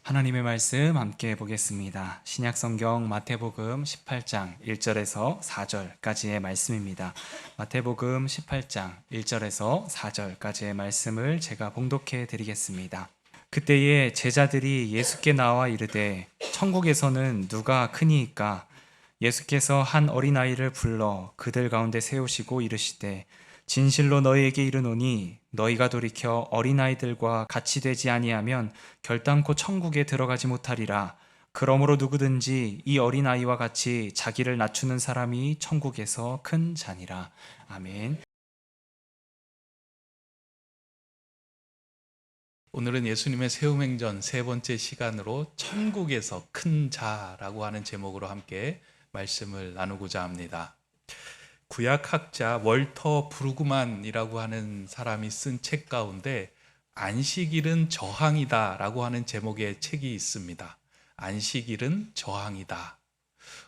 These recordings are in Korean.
하나님의 말씀 함께 보겠습니다. 신약성경 마태복음 18장 1절에서 4절까지의 말씀입니다. 마태복음 18장 1절에서 4절까지의 말씀을 제가 봉독해 드리겠습니다. 그때에 제자들이 예수께 나와 이르되 천국에서는 누가 크니이까? 예수께서 한 어린아이를 불러 그들 가운데 세우시고 이르시되 진실로 너희에게 이르노니 너희가 돌이켜 어린아이들과 같이 되지 아니하면 결단코 천국에 들어가지 못하리라. 그러므로 누구든지 이 어린아이와 같이 자기를 낮추는 사람이 천국에서 큰 자니라. 아멘. 오늘은 예수님의 세움행전 세 번째 시간으로 천국에서 큰 자라고 하는 제목으로 함께 말씀을 나누고자 합니다. 구약학자 월터 브루그만이라고 하는 사람이 쓴 책 가운데 안식일은 저항이다 라고 하는 제목의 책이 있습니다. 안식일은 저항이다.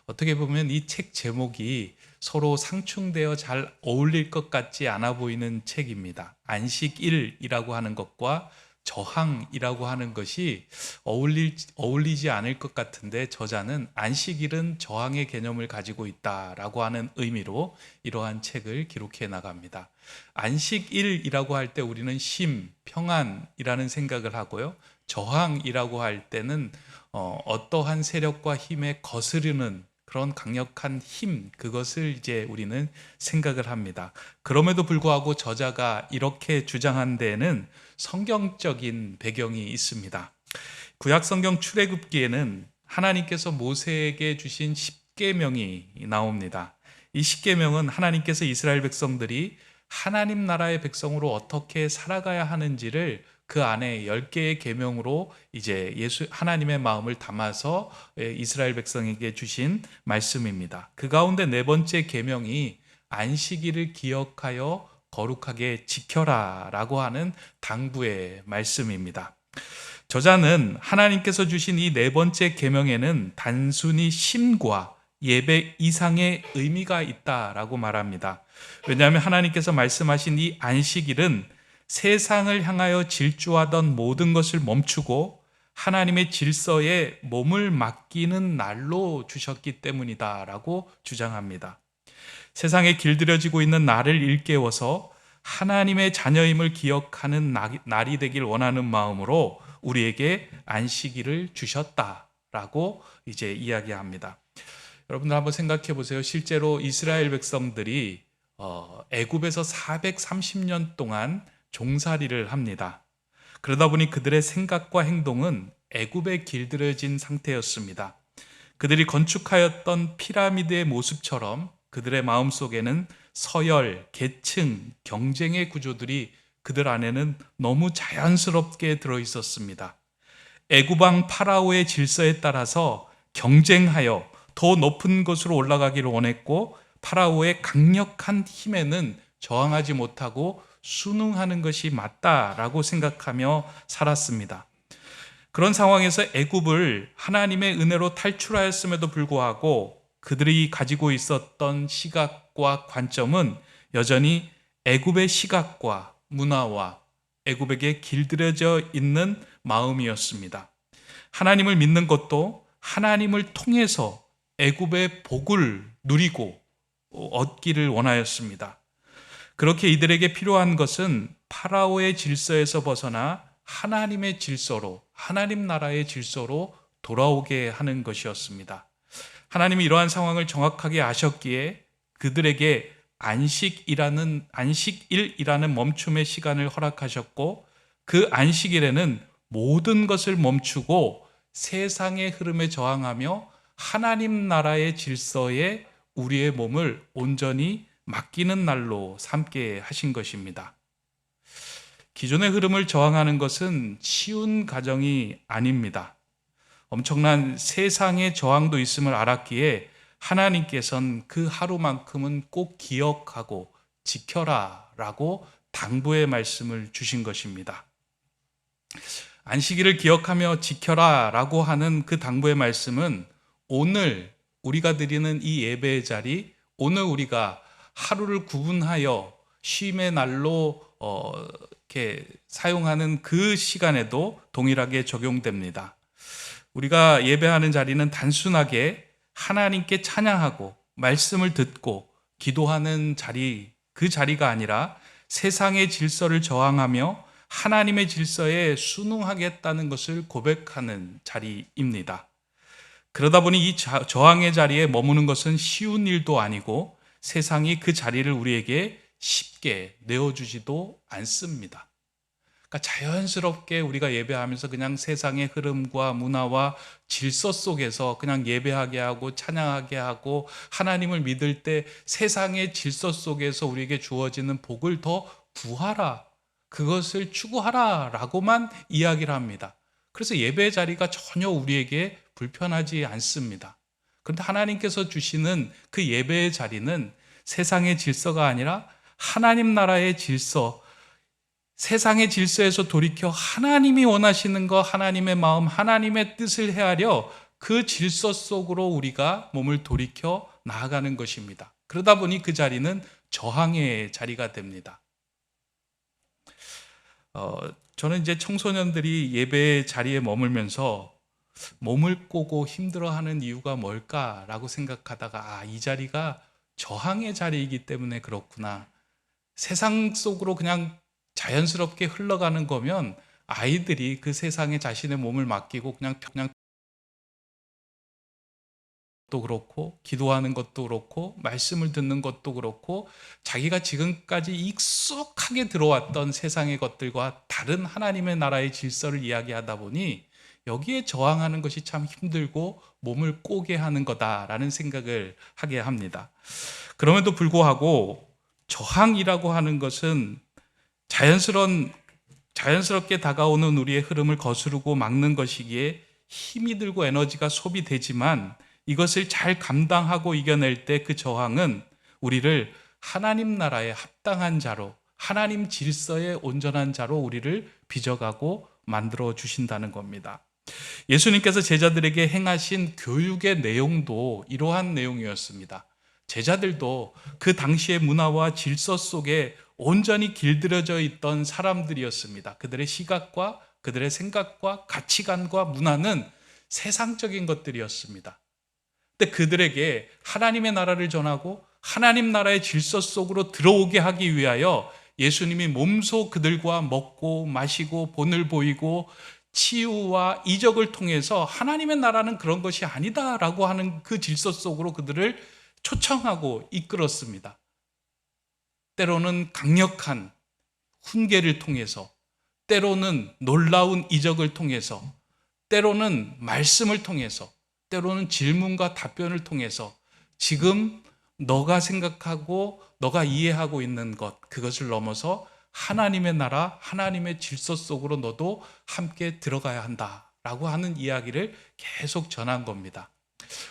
어떻게 보면 이 책 제목이 서로 상충되어 잘 어울릴 것 같지 않아 보이는 책입니다. 안식일이라고 하는 것과 저항이라고 하는 것이 어울리지 않을 것 같은데, 저자는 안식일은 저항의 개념을 가지고 있다라고 하는 의미로 이러한 책을 기록해 나갑니다. 안식일이라고 할 때 우리는 쉼, 평안이라는 생각을 하고요. 저항이라고 할 때는 어떠한 세력과 힘에 거스르는 그런 강력한 힘, 그것을 이제 우리는 생각을 합니다. 그럼에도 불구하고 저자가 이렇게 주장한 데에는 성경적인 배경이 있습니다. 구약 성경 출애굽기에는 하나님께서 모세에게 주신 10계명이 나옵니다. 이 10계명은 하나님께서 이스라엘 백성들이 하나님 나라의 백성으로 어떻게 살아가야 하는지를 그 안에 10개의 계명으로 이제 하나님의 마음을 담아서 이스라엘 백성에게 주신 말씀입니다. 그 가운데 네 번째 계명이 안식일을 기억하여 거룩하게 지켜라 라고 하는 당부의 말씀입니다. 저자는 하나님께서 주신 이 네 번째 계명에는 단순히 쉼과 예배 이상의 의미가 있다라고 말합니다. 왜냐하면 하나님께서 말씀하신 이 안식일은 세상을 향하여 질주하던 모든 것을 멈추고 하나님의 질서에 몸을 맡기는 날로 주셨기 때문이다라고 주장합니다. 세상에 길들여지고 있는 나를 일깨워서 하나님의 자녀임을 기억하는 날이 되길 원하는 마음으로 우리에게 안식일을 주셨다라고 이제 이야기합니다. 여러분들 한번 생각해 보세요. 실제로 이스라엘 백성들이 애굽에서 430년 동안 종살이를 합니다. 그러다 보니 그들의 생각과 행동은 애굽에 길들여진 상태였습니다. 그들이 건축하였던 피라미드의 모습처럼 그들의 마음속에는 서열, 계층, 경쟁의 구조들이 그들 안에는 너무 자연스럽게 들어있었습니다. 애굽 왕 파라오의 질서에 따라서 경쟁하여 더 높은 곳으로 올라가기를 원했고, 파라오의 강력한 힘에는 저항하지 못하고 순응하는 것이 맞다라고 생각하며 살았습니다. 그런 상황에서 애굽을 하나님의 은혜로 탈출하였음에도 불구하고 그들이 가지고 있었던 시각과 관점은 여전히 애굽의 시각과 문화와 애굽에게 길들여져 있는 마음이었습니다. 하나님을 믿는 것도 하나님을 통해서 애굽의 복을 누리고 얻기를 원하였습니다. 그렇게 이들에게 필요한 것은 파라오의 질서에서 벗어나 하나님의 질서로, 하나님 나라의 질서로 돌아오게 하는 것이었습니다. 하나님이 이러한 상황을 정확하게 아셨기에 그들에게 안식일이라는 멈춤의 시간을 허락하셨고, 그 안식일에는 모든 것을 멈추고 세상의 흐름에 저항하며 하나님 나라의 질서에 우리의 몸을 온전히 맡기는 날로 삼게 하신 것입니다. 기존의 흐름을 저항하는 것은 쉬운 과정이 아닙니다. 엄청난 세상의 저항도 있음을 알았기에 하나님께서는 그 하루만큼은 꼭 기억하고 지켜라 라고 당부의 말씀을 주신 것입니다. 안식일을 기억하며 지켜라 라고 하는 그 당부의 말씀은 오늘 우리가 드리는 이 예배의 자리, 오늘 우리가 하루를 구분하여 쉼의 날로 이렇게 사용하는 그 시간에도 동일하게 적용됩니다. 우리가 예배하는 자리는 단순하게 하나님께 찬양하고 말씀을 듣고 기도하는 자리, 그 자리가 아니라 세상의 질서를 저항하며 하나님의 질서에 순응하겠다는 것을 고백하는 자리입니다. 그러다 보니 이 저항의 자리에 머무는 것은 쉬운 일도 아니고 세상이 그 자리를 우리에게 쉽게 내어주지도 않습니다. 그러니까 자연스럽게 우리가 예배하면서 그냥 세상의 흐름과 문화와 질서 속에서 그냥 예배하게 하고 찬양하게 하고 하나님을 믿을 때 세상의 질서 속에서 우리에게 주어지는 복을 더 구하라, 그것을 추구하라 라고만 이야기를 합니다. 그래서 예배 자리가 전혀 우리에게 불편하지 않습니다. 그런데 하나님께서 주시는 그 예배의 자리는 세상의 질서가 아니라 하나님 나라의 질서, 세상의 질서에서 돌이켜 하나님이 원하시는 것, 하나님의 마음, 하나님의 뜻을 헤아려 그 질서 속으로 우리가 몸을 돌이켜 나아가는 것입니다. 그러다 보니 그 자리는 저항의 자리가 됩니다. 저는 이제 청소년들이 예배 자리에 머물면서 몸을 꼬고 힘들어하는 이유가 뭘까라고 생각하다가 이 자리가 저항의 자리이기 때문에 그렇구나. 세상 속으로 그냥 자연스럽게 흘러가는 거면 아이들이 그 세상에 자신의 몸을 맡기고 그냥 또 그렇고 기도하는 것도 그렇고 말씀을 듣는 것도 그렇고 자기가 지금까지 익숙하게 들어왔던 세상의 것들과 다른 하나님의 나라의 질서를 이야기하다 보니 여기에 저항하는 것이 참 힘들고 몸을 꼬게 하는 거다라는 생각을 하게 합니다. 그럼에도 불구하고 저항이라고 하는 것은 자연스럽게 다가오는 우리의 흐름을 거스르고 막는 것이기에 힘이 들고 에너지가 소비되지만 이것을 잘 감당하고 이겨낼 때 그 저항은 우리를 하나님 나라에 합당한 자로, 하나님 질서에 온전한 자로 우리를 빚어가고 만들어 주신다는 겁니다. 예수님께서 제자들에게 행하신 교육의 내용도 이러한 내용이었습니다. 제자들도 그 당시의 문화와 질서 속에 온전히 길들여져 있던 사람들이었습니다. 그들의 시각과 그들의 생각과 가치관과 문화는 세상적인 것들이었습니다. 근데 그들에게 하나님의 나라를 전하고 하나님 나라의 질서 속으로 들어오게 하기 위하여 예수님이 몸소 그들과 먹고 마시고 본을 보이고 치유와 이적을 통해서 하나님의 나라는 그런 것이 아니다라고 하는 그 질서 속으로 그들을 초청하고 이끌었습니다. 때로는 강력한 훈계를 통해서, 때로는 놀라운 이적을 통해서, 때로는 말씀을 통해서, 때로는 질문과 답변을 통해서 지금 너가 생각하고 너가 이해하고 있는 것, 그것을 넘어서 하나님의 나라, 하나님의 질서 속으로 너도 함께 들어가야 한다라고 하는 이야기를 계속 전한 겁니다.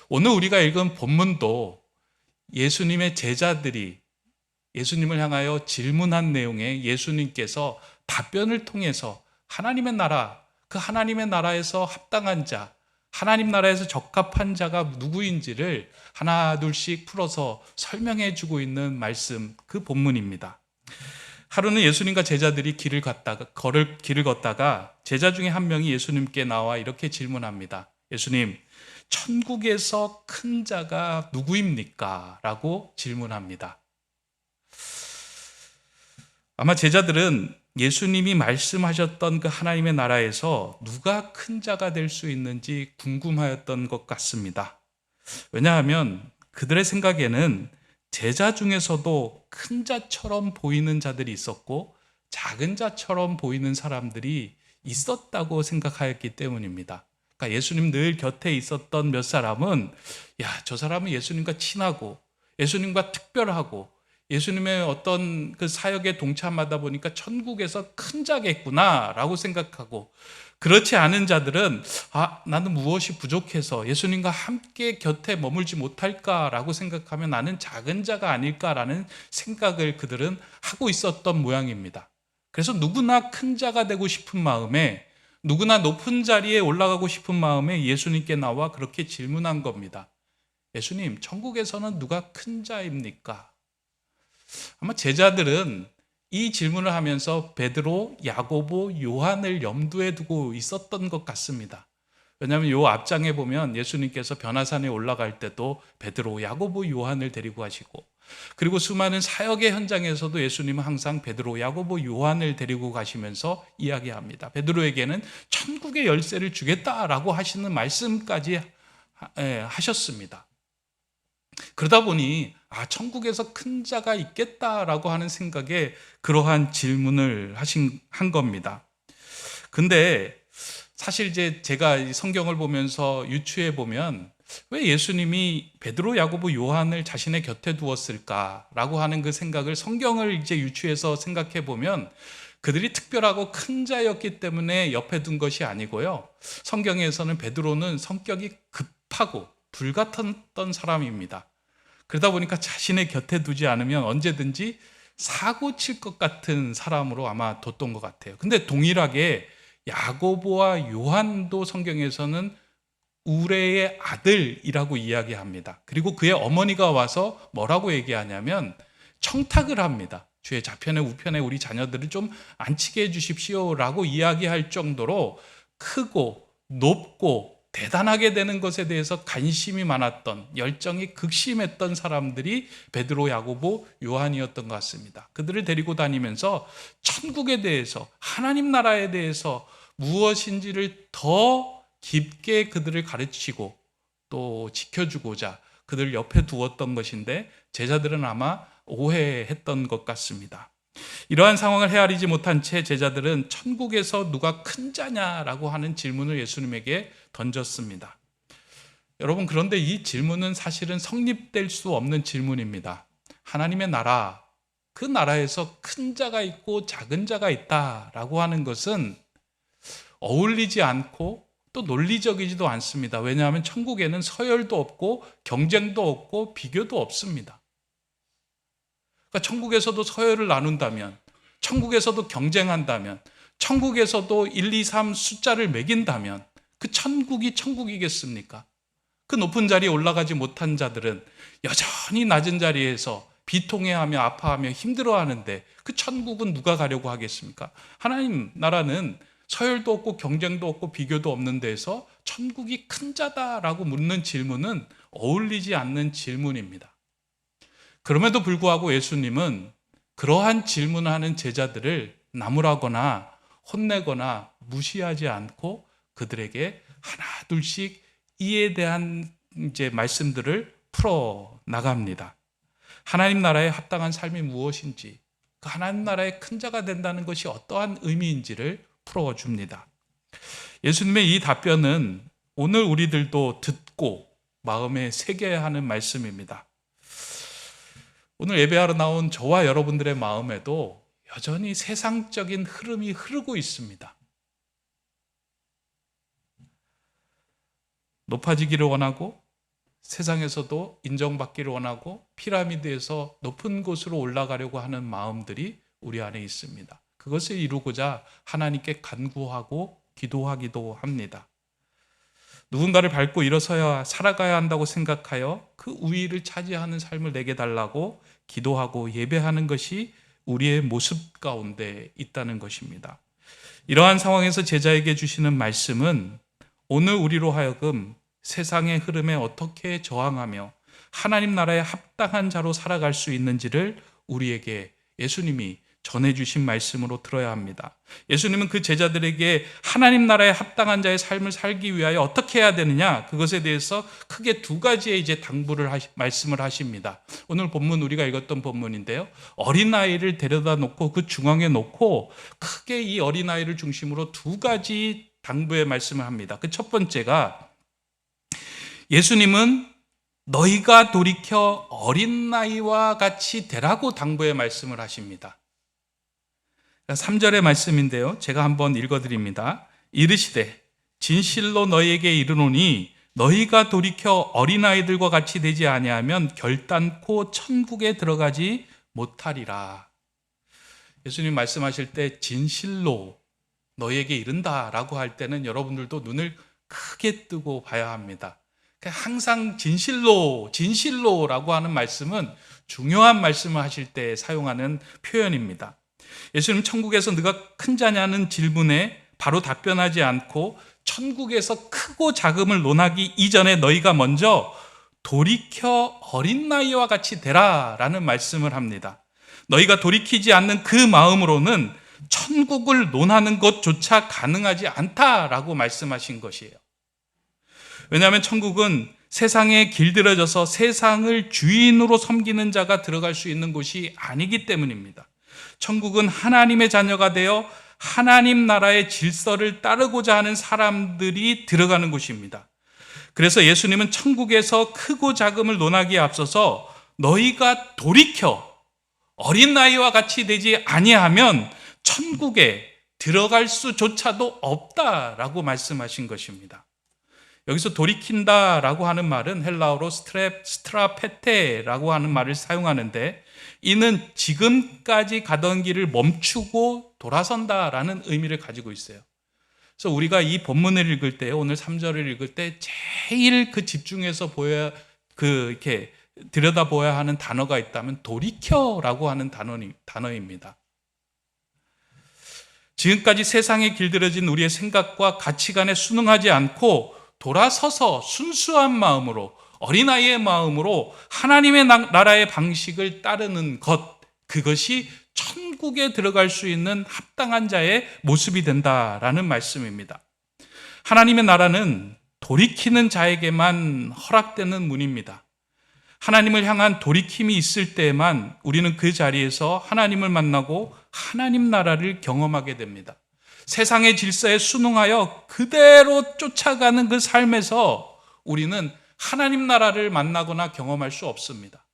오늘 우리가 읽은 본문도 예수님의 제자들이 예수님을 향하여 질문한 내용에 예수님께서 답변을 통해서 하나님의 나라, 그 하나님의 나라에서 합당한 자, 하나님 나라에서 적합한 자가 누구인지를 하나 둘씩 풀어서 설명해 주고 있는 말씀, 그 본문입니다. 하루는 예수님과 제자들이 길을 걷다가 제자 중에 한 명이 예수님께 나와 이렇게 질문합니다. 예수님, 천국에서 큰 자가 누구입니까? 라고 질문합니다. 아마 제자들은 예수님이 말씀하셨던 그 하나님의 나라에서 누가 큰 자가 될 수 있는지 궁금하였던 것 같습니다. 왜냐하면 그들의 생각에는 제자 중에서도 큰 자처럼 보이는 자들이 있었고 작은 자처럼 보이는 사람들이 있었다고 생각하였기 때문입니다. 그러니까 예수님 늘 곁에 있었던 몇 사람은 저 사람은 예수님과 친하고 예수님과 특별하고 예수님의 어떤 그 사역에 동참하다 보니까 천국에서 큰 자겠구나 라고 생각하고, 그렇지 않은 자들은 나는 무엇이 부족해서 예수님과 함께 곁에 머물지 못할까라고 생각하며 나는 작은 자가 아닐까라는 생각을 그들은 하고 있었던 모양입니다. 그래서 누구나 큰 자가 되고 싶은 마음에, 누구나 높은 자리에 올라가고 싶은 마음에 예수님께 나와 그렇게 질문한 겁니다. 예수님, 천국에서는 누가 큰 자입니까? 아마 제자들은 이 질문을 하면서 베드로, 야고보, 요한을 염두에 두고 있었던 것 같습니다. 왜냐하면 요 앞장에 보면 예수님께서 변화산에 올라갈 때도 베드로, 야고보, 요한을 데리고 가시고, 그리고 수많은 사역의 현장에서도 예수님은 항상 베드로, 야고보, 요한을 데리고 가시면서 이야기합니다. 베드로에게는 천국의 열쇠를 주겠다라고 하시는 말씀까지 하셨습니다. 그러다 보니 천국에서 큰 자가 있겠다라고 하는 생각에 그러한 질문을 한 겁니다. 근데 사실 이제 제가 성경을 보면서 유추해 보면 왜 예수님이 베드로, 야고보, 요한을 자신의 곁에 두었을까라고 하는 그 생각을 성경을 이제 유추해서 생각해 보면 그들이 특별하고 큰 자였기 때문에 옆에 둔 것이 아니고요. 성경에서는 베드로는 성격이 급하고 불같았던 사람입니다. 그러다 보니까 자신의 곁에 두지 않으면 언제든지 사고 칠 것 같은 사람으로 아마 뒀던 것 같아요. 근데 동일하게 야고보와 요한도 성경에서는 우레의 아들이라고 이야기합니다. 그리고 그의 어머니가 와서 뭐라고 얘기하냐면 청탁을 합니다. 주의 좌편에 우편에 우리 자녀들을 좀 앉히게 해주십시오라고 이야기할 정도로 크고 높고 대단하게 되는 것에 대해서 관심이 많았던, 열정이 극심했던 사람들이 베드로, 야고보, 요한이었던 것 같습니다. 그들을 데리고 다니면서 천국에 대해서, 하나님 나라에 대해서 무엇인지를 더 깊게 그들을 가르치고 또 지켜주고자 그들 옆에 두었던 것인데, 제자들은 아마 오해했던 것 같습니다. 이러한 상황을 헤아리지 못한 채 제자들은 천국에서 누가 큰 자냐라고 하는 질문을 예수님에게 던졌습니다. 여러분, 그런데 이 질문은 사실은 성립될 수 없는 질문입니다. 하나님의 나라, 그 나라에서 큰 자가 있고 작은 자가 있다라고 하는 것은 어울리지 않고 또 논리적이지도 않습니다. 왜냐하면 천국에는 서열도 없고 경쟁도 없고 비교도 없습니다. 그러니까 천국에서도 서열을 나눈다면, 천국에서도 경쟁한다면, 천국에서도 1, 2, 3 숫자를 매긴다면 그 천국이 천국이겠습니까? 그 높은 자리에 올라가지 못한 자들은 여전히 낮은 자리에서 비통해하며 아파하며 힘들어하는데 그 천국은 누가 가려고 하겠습니까? 하나님 나라는 서열도 없고 경쟁도 없고 비교도 없는 데서 천국이 큰 자다라고 묻는 질문은 어울리지 않는 질문입니다. 그럼에도 불구하고 예수님은 그러한 질문하는 제자들을 나무라거나 혼내거나 무시하지 않고 그들에게 하나 둘씩 이에 대한 이제 말씀들을 풀어 나갑니다. 하나님 나라에 합당한 삶이 무엇인지, 그 하나님 나라의 큰 자가 된다는 것이 어떠한 의미인지를 풀어줍니다. 예수님의 이 답변은 오늘 우리들도 듣고 마음에 새겨야 하는 말씀입니다. 오늘 예배하러 나온 저와 여러분들의 마음에도 여전히 세상적인 흐름이 흐르고 있습니다. 높아지기를 원하고 세상에서도 인정받기를 원하고 피라미드에서 높은 곳으로 올라가려고 하는 마음들이 우리 안에 있습니다. 그것을 이루고자 하나님께 간구하고 기도하기도 합니다. 누군가를 밟고 일어서야 살아가야 한다고 생각하여 그 우위를 차지하는 삶을 내게 달라고 기도하고 예배하는 것이 우리의 모습 가운데 있다는 것입니다. 이러한 상황에서 제자에게 주시는 말씀은 오늘 우리로 하여금 세상의 흐름에 어떻게 저항하며 하나님 나라에 합당한 자로 살아갈 수 있는지를 우리에게 예수님이 전해주신 말씀으로 들어야 합니다. 예수님은 그 제자들에게 하나님 나라에 합당한 자의 삶을 살기 위하여 어떻게 해야 되느냐, 그것에 대해서 크게 두 가지의 이제 당부를 말씀을 하십니다. 오늘 본문 우리가 읽었던 본문인데요, 어린아이를 데려다 놓고 그 중앙에 놓고 크게 이 어린아이를 중심으로 두 가지 당부의 말씀을 합니다. 그 첫 번째가 예수님은 너희가 돌이켜 어린아이와 같이 되라고 당부의 말씀을 하십니다. 3절의 말씀인데요, 제가 한번 읽어드립니다. 이르시되 진실로 너희에게 이르노니 너희가 돌이켜 어린아이들과 같이 되지 아니하면 결단코 천국에 들어가지 못하리라. 예수님 말씀하실 때 진실로 너희에게 이른다라고 할 때는 여러분들도 눈을 크게 뜨고 봐야 합니다. 항상 진실로라고 하는 말씀은 중요한 말씀을 하실 때 사용하는 표현입니다. 예수님 천국에서 누가 큰 자냐는 질문에 바로 답변하지 않고 천국에서 크고 작음을 논하기 이전에 너희가 먼저 돌이켜 어린 나이와 같이 되라라는 말씀을 합니다. 너희가 돌이키지 않는 그 마음으로는 천국을 논하는 것조차 가능하지 않다라고 말씀하신 것이에요. 왜냐하면 천국은 세상에 길들여져서 세상을 주인으로 섬기는 자가 들어갈 수 있는 곳이 아니기 때문입니다. 천국은 하나님의 자녀가 되어 하나님 나라의 질서를 따르고자 하는 사람들이 들어가는 곳입니다. 그래서 예수님은 천국에서 크고 작음을 논하기에 앞서서 너희가 돌이켜 어린 나이와 같이 되지 아니하면 천국에 들어갈 수조차도 없다라고 말씀하신 것입니다. 여기서 돌이킨다라고 하는 말은 헬라어로 스트라페테라고 하는 말을 사용하는데, 이는 지금까지 가던 길을 멈추고 돌아선다라는 의미를 가지고 있어요. 그래서 우리가 이 본문을 읽을 때, 오늘 3절을 읽을 때 제일 그 집중해서 이렇게 들여다보아야 하는 단어가 있다면 돌이켜라고 하는 단어입니다. 지금까지 세상에 길들여진 우리의 생각과 가치관에 순응하지 않고 돌아서서 순수한 마음으로, 어린아이의 마음으로 하나님의 나라의 방식을 따르는 것, 그것이 천국에 들어갈 수 있는 합당한 자의 모습이 된다라는 말씀입니다. 하나님의 나라는 돌이키는 자에게만 허락되는 문입니다. 하나님을 향한 돌이킴이 있을 때에만 우리는 그 자리에서 하나님을 만나고 하나님 나라를 경험하게 됩니다. 세상의 질서에 순응하여 그대로 쫓아가는 그 삶에서 우리는 하나님 나라를 만나거나 경험할 수 없습니다.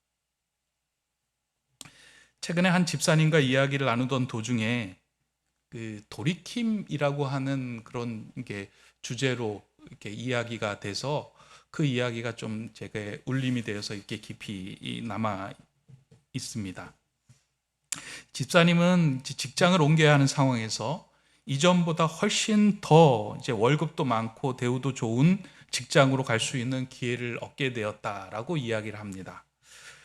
최근에 한 집사님과 이야기를 나누던 도중에 그 돌이킴이라고 하는 그런 게 주제로 이렇게 이야기가 돼서 그 이야기가 좀 제게 울림이 되어서 이렇게 깊이 남아 있습니다. 집사님은 직장을 옮겨야 하는 상황에서 이전보다 훨씬 더 이제 월급도 많고 대우도 좋은 직장으로 갈 수 있는 기회를 얻게 되었다라고 이야기를 합니다.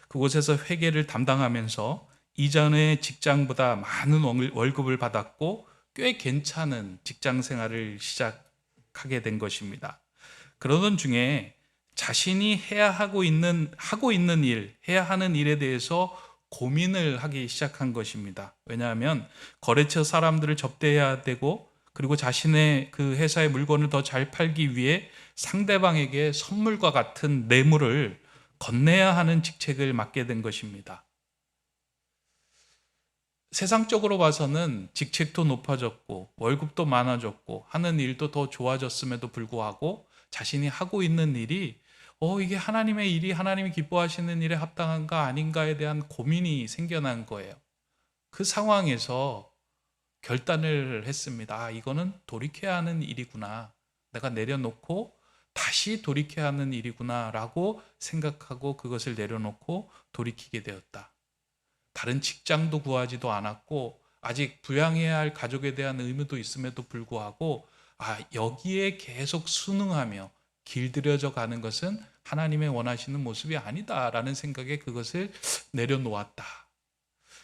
그곳에서 회계를 담당하면서 이전의 직장보다 많은 월급을 받았고 꽤 괜찮은 직장 생활을 시작하게 된 것입니다. 그러던 중에 자신이 해야 하는 일에 대해서 고민을 하기 시작한 것입니다. 왜냐하면 거래처 사람들을 접대해야 되고, 그리고 자신의 그 회사의 물건을 더 잘 팔기 위해 상대방에게 선물과 같은 뇌물을 건네야 하는 직책을 맡게 된 것입니다. 세상적으로 봐서는 직책도 높아졌고 월급도 많아졌고 하는 일도 더 좋아졌음에도 불구하고 자신이 하고 있는 일이 이게 하나님의 일이, 하나님이 기뻐하시는 일에 합당한가 아닌가에 대한 고민이 생겨난 거예요. 그 상황에서 결단을 했습니다. 이거는 돌이켜야 하는 일이구나. 내가 내려놓고 다시 돌이켜야 하는 일이구나 라고 생각하고 그것을 내려놓고 돌이키게 되었다. 다른 직장도 구하지도 않았고 아직 부양해야 할 가족에 대한 의무도 있음에도 불구하고 여기에 계속 순응하며 길들여져 가는 것은 하나님의 원하시는 모습이 아니다라는 생각에 그것을 내려놓았다.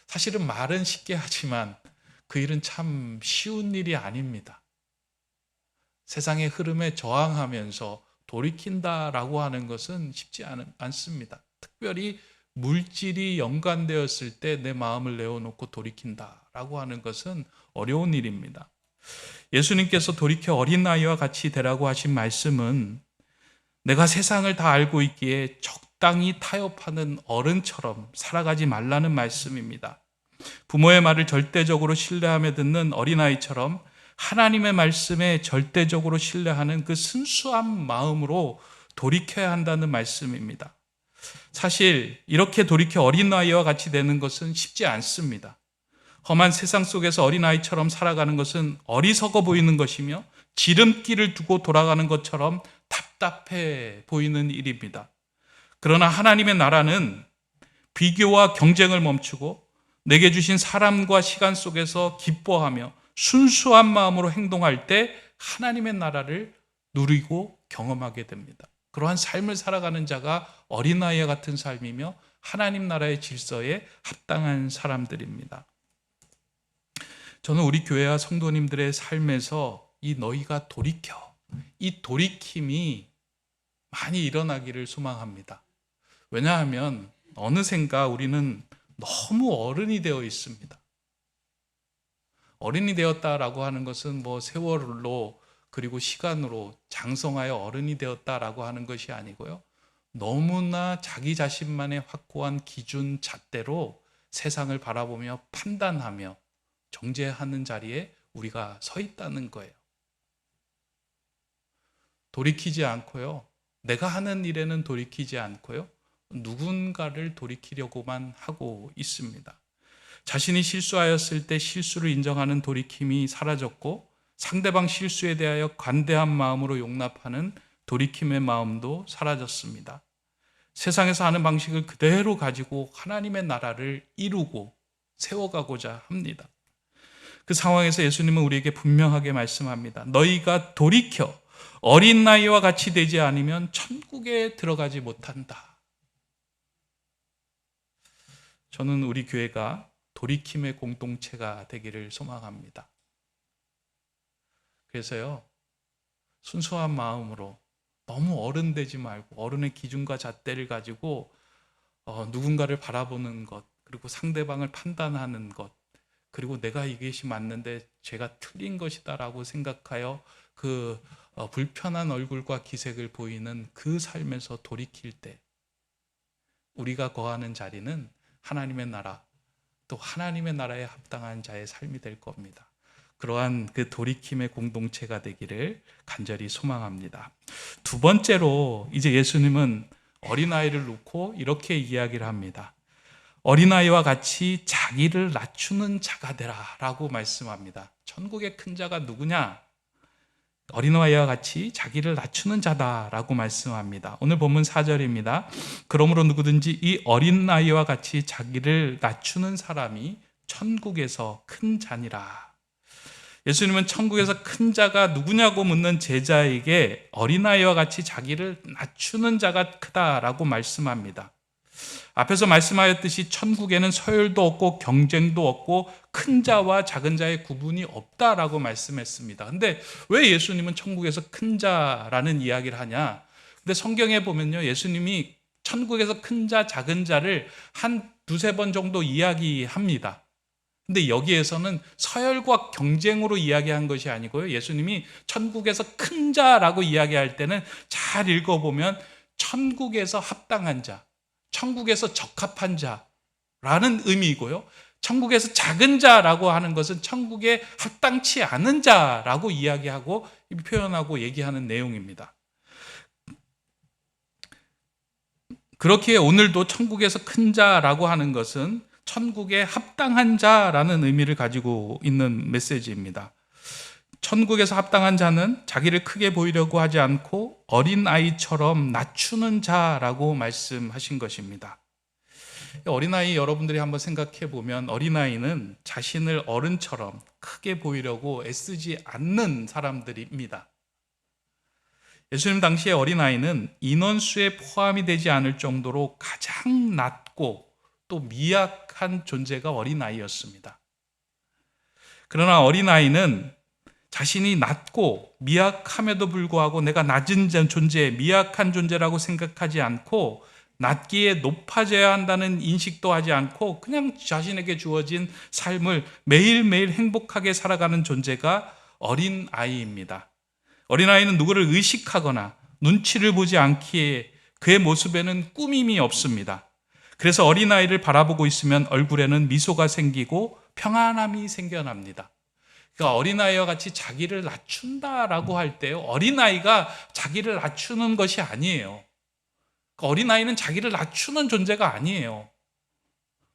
사실은 말은 쉽게 하지만 그 일은 참 쉬운 일이 아닙니다. 세상의 흐름에 저항하면서 돌이킨다라고 하는 것은 쉽지 않습니다. 특별히 물질이 연관되었을 때 내 마음을 내어놓고 돌이킨다라고 하는 것은 어려운 일입니다. 예수님께서 돌이켜 어린아이와 같이 되라고 하신 말씀은 내가 세상을 다 알고 있기에 적당히 타협하는 어른처럼 살아가지 말라는 말씀입니다. 부모의 말을 절대적으로 신뢰하며 듣는 어린아이처럼 하나님의 말씀에 절대적으로 신뢰하는 그 순수한 마음으로 돌이켜야 한다는 말씀입니다. 사실 이렇게 돌이켜 어린아이와 같이 되는 것은 쉽지 않습니다. 험한 세상 속에서 어린아이처럼 살아가는 것은 어리석어 보이는 것이며 지름길을 두고 돌아가는 것처럼 답답해 보이는 일입니다. 그러나 하나님의 나라는 비교와 경쟁을 멈추고 내게 주신 사람과 시간 속에서 기뻐하며 순수한 마음으로 행동할 때 하나님의 나라를 누리고 경험하게 됩니다. 그러한 삶을 살아가는 자가 어린아이와 같은 삶이며 하나님 나라의 질서에 합당한 사람들입니다. 저는 우리 교회와 성도님들의 삶에서 이 너희가 돌이켜 이 돌이킴이 많이 일어나기를 소망합니다. 왜냐하면 어느샌가 우리는 너무 어른이 되어 있습니다. 어른이 되었다라고 하는 것은 뭐 세월로 그리고 시간으로 장성하여 어른이 되었다라고 하는 것이 아니고요. 너무나 자기 자신만의 확고한 기준 잣대로 세상을 바라보며 판단하며 정죄하는 자리에 우리가 서 있다는 거예요. 돌이키지 않고요. 내가 하는 일에는 돌이키지 않고요. 누군가를 돌이키려고만 하고 있습니다. 자신이 실수하였을 때 실수를 인정하는 돌이킴이 사라졌고 상대방 실수에 대하여 관대한 마음으로 용납하는 돌이킴의 마음도 사라졌습니다. 세상에서 하는 방식을 그대로 가지고 하나님의 나라를 이루고 세워가고자 합니다. 그 상황에서 예수님은 우리에게 분명하게 말씀합니다. 너희가 돌이켜 어린 나이와 같이 되지 않으면 천국에 들어가지 못한다. 저는 우리 교회가 돌이킴의 공동체가 되기를 소망합니다. 그래서요, 순수한 마음으로 너무 어른 되지 말고 어른의 기준과 잣대를 가지고 누군가를 바라보는 것, 그리고 상대방을 판단하는 것, 그리고 내가 이것이 맞는데 제가 틀린 것이다라고 생각하여 그 불편한 얼굴과 기색을 보이는 그 삶에서 돌이킬 때 우리가 거하는 자리는 하나님의 나라, 또 하나님의 나라에 합당한 자의 삶이 될 겁니다. 그러한 그 돌이킴의 공동체가 되기를 간절히 소망합니다. 두 번째로 이제 예수님은 어린아이를 놓고 이렇게 이야기를 합니다. 어린아이와 같이 자기를 낮추는 자가 되라 라고 말씀합니다. 천국의 큰 자가 누구냐? 어린아이와 같이 자기를 낮추는 자다라고 말씀합니다. 오늘 본문 4절입니다. 그러므로 누구든지 이 어린아이와 같이 자기를 낮추는 사람이 천국에서 큰 자니라. 예수님은 천국에서 큰 자가 누구냐고 묻는 제자에게 어린아이와 같이 자기를 낮추는 자가 크다라고 말씀합니다. 앞에서 말씀하였듯이 천국에는 서열도 없고 경쟁도 없고 큰 자와 작은 자의 구분이 없다라고 말씀했습니다. 근데 왜 예수님은 천국에서 큰 자라는 이야기를 하냐? 근데 성경에 보면요, 예수님이 천국에서 큰 자, 작은 자를 한 두세 번 정도 이야기합니다. 근데 여기에서는 서열과 경쟁으로 이야기한 것이 아니고요, 예수님이 천국에서 큰 자라고 이야기할 때는 잘 읽어보면 천국에서 합당한 자, 천국에서 적합한 자라는 의미이고요, 천국에서 작은 자라고 하는 것은 천국에 합당치 않은 자라고 이야기하고 표현하고 얘기하는 내용입니다. 그렇기에 오늘도 천국에서 큰 자라고 하는 것은 천국에 합당한 자라는 의미를 가지고 있는 메시지입니다. 천국에서 합당한 자는 자기를 크게 보이려고 하지 않고 어린아이처럼 낮추는 자라고 말씀하신 것입니다. 어린아이 여러분들이 한번 생각해 보면 어린아이는 자신을 어른처럼 크게 보이려고 애쓰지 않는 사람들입니다. 예수님 당시의 어린아이는 인원수에 포함이 되지 않을 정도로 가장 낮고 또 미약한 존재가 어린아이였습니다. 그러나 어린아이는 자신이 낮고 미약함에도 불구하고 내가 낮은 존재, 미약한 존재라고 생각하지 않고 낮기에 높아져야 한다는 인식도 하지 않고 그냥 자신에게 주어진 삶을 매일매일 행복하게 살아가는 존재가 어린아이입니다. 어린아이는 누구를 의식하거나 눈치를 보지 않기에 그의 모습에는 꾸밈이 없습니다. 그래서 어린아이를 바라보고 있으면 얼굴에는 미소가 생기고 평안함이 생겨납니다. 그러니까 어린아이와 같이 자기를 낮춘다라고 할 때요, 어린아이가 자기를 낮추는 것이 아니에요. 그러니까 어린아이는 자기를 낮추는 존재가 아니에요.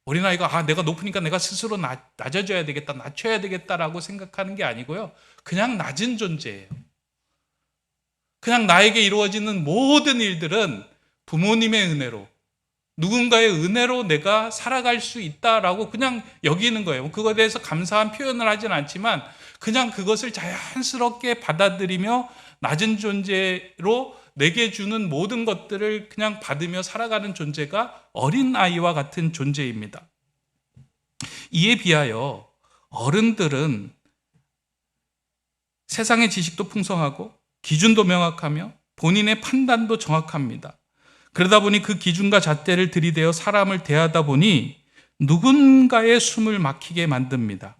어린아이가 내가 높으니까 내가 스스로 낮아져야 되겠다, 낮춰야 되겠다라고 생각하는 게 아니고요, 그냥 낮은 존재예요. 그냥 나에게 이루어지는 모든 일들은 부모님의 은혜로, 누군가의 은혜로 내가 살아갈 수 있다라고 그냥 여기는 거예요. 그거에 대해서 감사한 표현을 하진 않지만 그냥 그것을 자연스럽게 받아들이며 낮은 존재로 내게 주는 모든 것들을 그냥 받으며 살아가는 존재가 어린아이와 같은 존재입니다. 이에 비하여 어른들은 세상의 지식도 풍성하고 기준도 명확하며 본인의 판단도 정확합니다. 그러다 보니 그 기준과 잣대를 들이대어 사람을 대하다 보니 누군가의 숨을 막히게 만듭니다.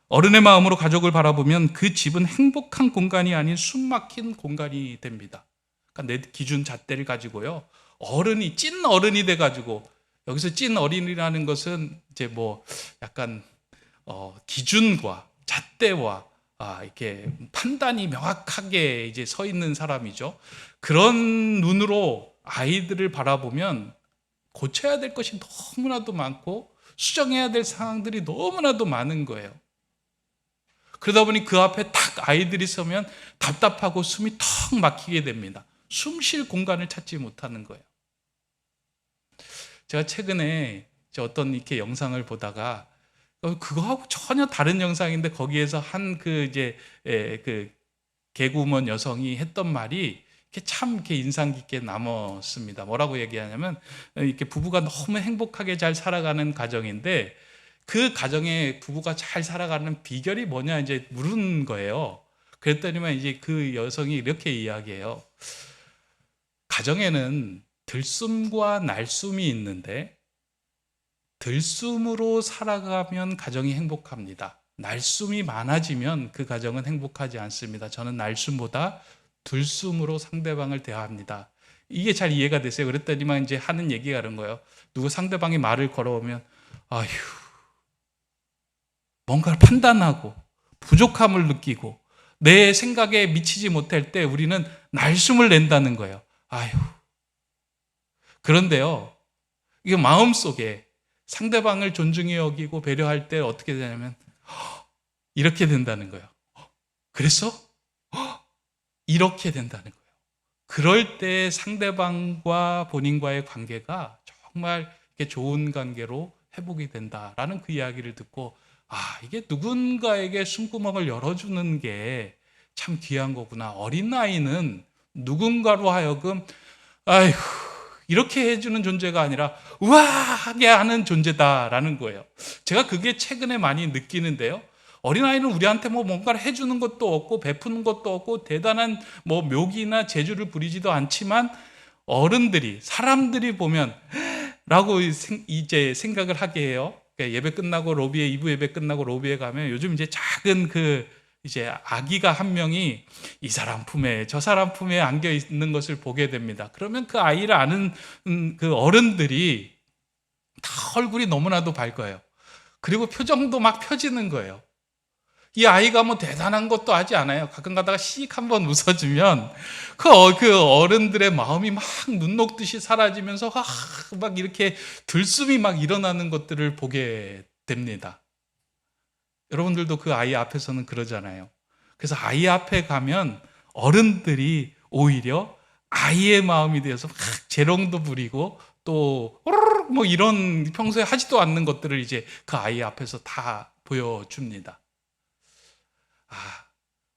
어른의 마음으로 가족을 바라보면 그 집은 행복한 공간이 아닌 숨 막힌 공간이 됩니다. 그러니까 내 기준 잣대를 가지고요. 어른이 찐 어른이 돼 가지고, 여기서 찐 어린이라는 것은 이제 뭐 약간 기준과 잣대와 이렇게 판단이 명확하게 이제 서 있는 사람이죠. 그런 눈으로 아이들을 바라보면 고쳐야 될 것이 너무나도 많고 수정해야 될 상황들이 너무나도 많은 거예요. 그러다 보니 그 앞에 탁 아이들이 서면 답답하고 숨이 턱 막히게 됩니다. 숨 쉴 공간을 찾지 못하는 거예요. 제가 최근에 어떤 이렇게 영상을 보다가 그거하고 전혀 다른 영상인데 거기에서 한 그 개그우먼 여성이 했던 말이 이렇게 인상 깊게 남았습니다. 뭐라고 얘기하냐면, 이렇게 부부가 너무 행복하게 잘 살아가는 가정인데 그 가정에 부부가 잘 살아가는 비결이 뭐냐 이제 물은 거예요. 그랬더니만 이제 그 여성이 이렇게 이야기해요. 가정에는 들숨과 날숨이 있는데 들숨으로 살아가면 가정이 행복합니다. 날숨이 많아지면 그 가정은 행복하지 않습니다. 저는 날숨보다 들숨으로 상대방을 대합니다. 이게 잘 이해가 되세요? 그랬더니만 이제 하는 얘기가 그런 거예요. 누구 상대방이 말을 걸어오면 아휴, 뭔가를 판단하고 부족함을 느끼고 내 생각에 미치지 못할 때 우리는 날숨을 낸다는 거예요. 아휴. 그런데요, 이게 마음속에 상대방을 존중히 여기고 배려할 때 어떻게 되냐면 이렇게 된다는 거예요. 그래서 이렇게 된다는 거예요. 그럴 때 상대방과 본인과의 관계가 정말 이렇게 좋은 관계로 회복이 된다라는 그 이야기를 듣고 이게 누군가에게 숨구멍을 열어주는 게 참 귀한 거구나. 어린아이는 누군가로 하여금 아이고 이렇게 해주는 존재가 아니라 우아하게 하는 존재다라는 거예요. 제가 그게 최근에 많이 느끼는데요. 어린아이는 우리한테 뭔가를 해주는 것도 없고 베푸는 것도 없고 대단한 묘기나 재주를 부리지도 않지만 어른들이 사람들이 보면 라고 이제 생각을 하게 해요. 예배 끝나고 로비에 2부 예배 끝나고 로비에 가면 요즘 이제 작은 이제 아기가 한 명이 이 사람 품에 저 사람 품에 안겨 있는 것을 보게 됩니다. 그러면 그 아이를 아는 그 어른들이 다 얼굴이 너무나도 밝아요. 그리고 표정도 막 펴지는 거예요. 이 아이가 대단한 것도 하지 않아요. 가끔 가다가 씩 한번 웃어주면 그 어른들의 마음이 막 눈 녹듯이 사라지면서 막 이렇게 들숨이 막 일어나는 것들을 보게 됩니다. 여러분들도 그 아이 앞에서는 그러잖아요. 그래서 아이 앞에 가면 어른들이 오히려 아이의 마음이 되어서 막 재롱도 부리고 또 이런 평소에 하지도 않는 것들을 이제 그 아이 앞에서 다 보여줍니다.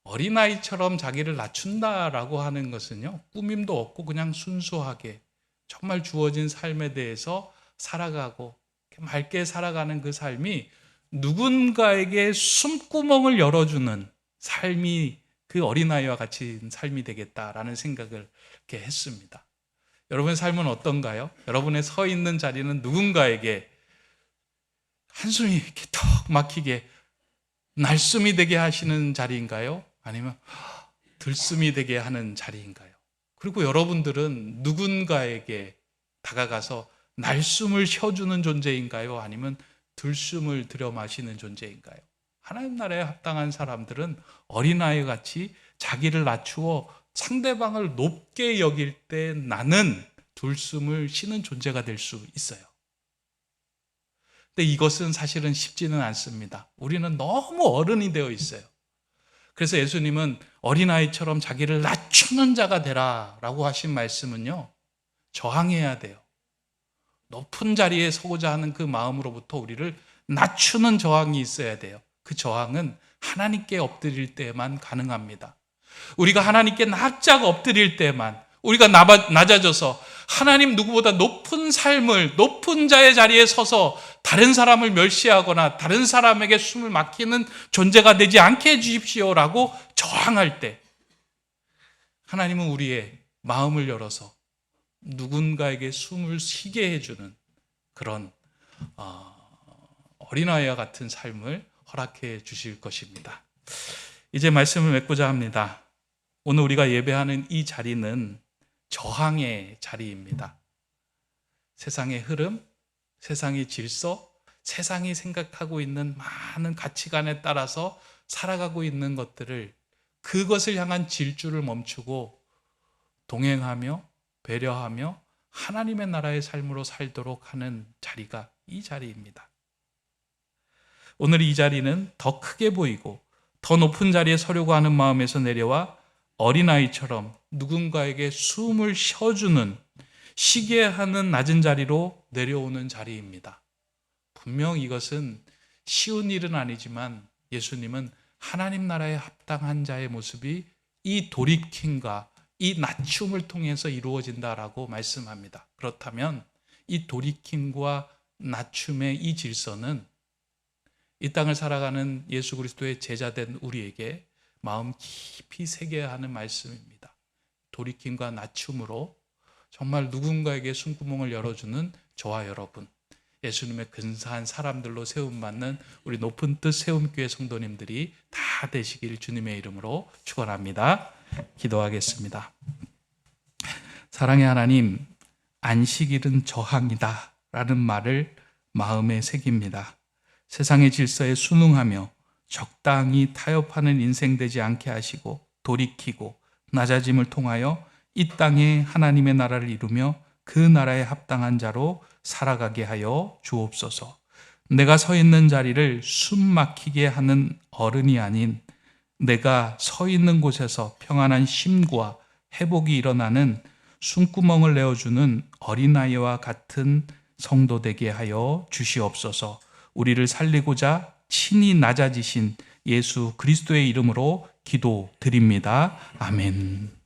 어린아이처럼 자기를 낮춘다라고 하는 것은요, 꾸밈도 없고 그냥 순수하게 정말 주어진 삶에 대해서 살아가고 맑게 살아가는 그 삶이 누군가에게 숨구멍을 열어주는 삶이 그 어린아이와 같이 삶이 되겠다라는 생각을 이렇게 했습니다. 여러분의 삶은 어떤가요? 여러분의 서 있는 자리는 누군가에게 한숨이 이렇게 턱 막히게 날숨이 되게 하시는 자리인가요? 아니면 들숨이 되게 하는 자리인가요? 그리고 여러분들은 누군가에게 다가가서 날숨을 쉬어주는 존재인가요? 아니면 들숨을 들여 마시는 존재인가요? 하나님 나라에 합당한 사람들은 어린아이 같이 자기를 낮추어 상대방을 높게 여길 때 나는 들숨을 쉬는 존재가 될 수 있어요. 근데 이것은 사실은 쉽지는 않습니다. 우리는 너무 어른이 되어 있어요. 그래서 예수님은 어린아이처럼 자기를 낮추는 자가 되라 라고 하신 말씀은요, 저항해야 돼요. 높은 자리에 서고자 하는 그 마음으로부터 우리를 낮추는 저항이 있어야 돼요. 그 저항은 하나님께 엎드릴 때만 가능합니다. 우리가 하나님께 납작 엎드릴 때만, 우리가 낮아져서 하나님 누구보다 높은 삶을, 높은 자의 자리에 서서 다른 사람을 멸시하거나 다른 사람에게 숨을 막히는 존재가 되지 않게 해주십시오라고 저항할 때, 하나님은 우리의 마음을 열어서 누군가에게 숨을 쉬게 해주는 그런 어린아이와 같은 삶을 허락해 주실 것입니다. 이제 말씀을 맺고자 합니다. 오늘 우리가 예배하는 이 자리는 저항의 자리입니다. 세상의 흐름, 세상의 질서, 세상이 생각하고 있는 많은 가치관에 따라서 살아가고 있는 것들을, 그것을 향한 질주를 멈추고 동행하며 배려하며 하나님의 나라의 삶으로 살도록 하는 자리가 이 자리입니다. 오늘 이 자리는 더 크게 보이고 더 높은 자리에 서려고 하는 마음에서 내려와 어린아이처럼 누군가에게 숨을 쉬어주는, 쉬게 하는 낮은 자리로 내려오는 자리입니다. 분명 이것은 쉬운 일은 아니지만 예수님은 하나님 나라에 합당한 자의 모습이 이 돌이킴과 이 낮춤을 통해서 이루어진다라고 말씀합니다. 그렇다면 이 돌이킴과 낮춤의 이 질서는 이 땅을 살아가는 예수 그리스도의 제자된 우리에게 마음 깊이 새겨야 하는 말씀입니다. 돌이킴과 낮춤으로 정말 누군가에게 숨구멍을 열어주는 저와 여러분, 예수님의 근사한 사람들로 세움받는 우리 높은 뜻 세움교회 성도님들이 다 되시길 주님의 이름으로 축원합니다. 기도하겠습니다. 사랑의 하나님, 안식일은 저항이다 라는 말을 마음에 새깁니다. 세상의 질서에 순응하며 적당히 타협하는 인생 되지 않게 하시고 돌이키고 낮아짐을 통하여 이 땅에 하나님의 나라를 이루며 그 나라에 합당한 자로 살아가게 하여 주옵소서. 내가 서 있는 자리를 숨 막히게 하는 어른이 아닌 내가 서 있는 곳에서 평안한 쉼과 회복이 일어나는 숨구멍을 내어주는 어린아이와 같은 성도 되게 하여 주시옵소서. 우리를 살리고자 친히 낮아지신 예수 그리스도의 이름으로 기도드립니다. 아멘.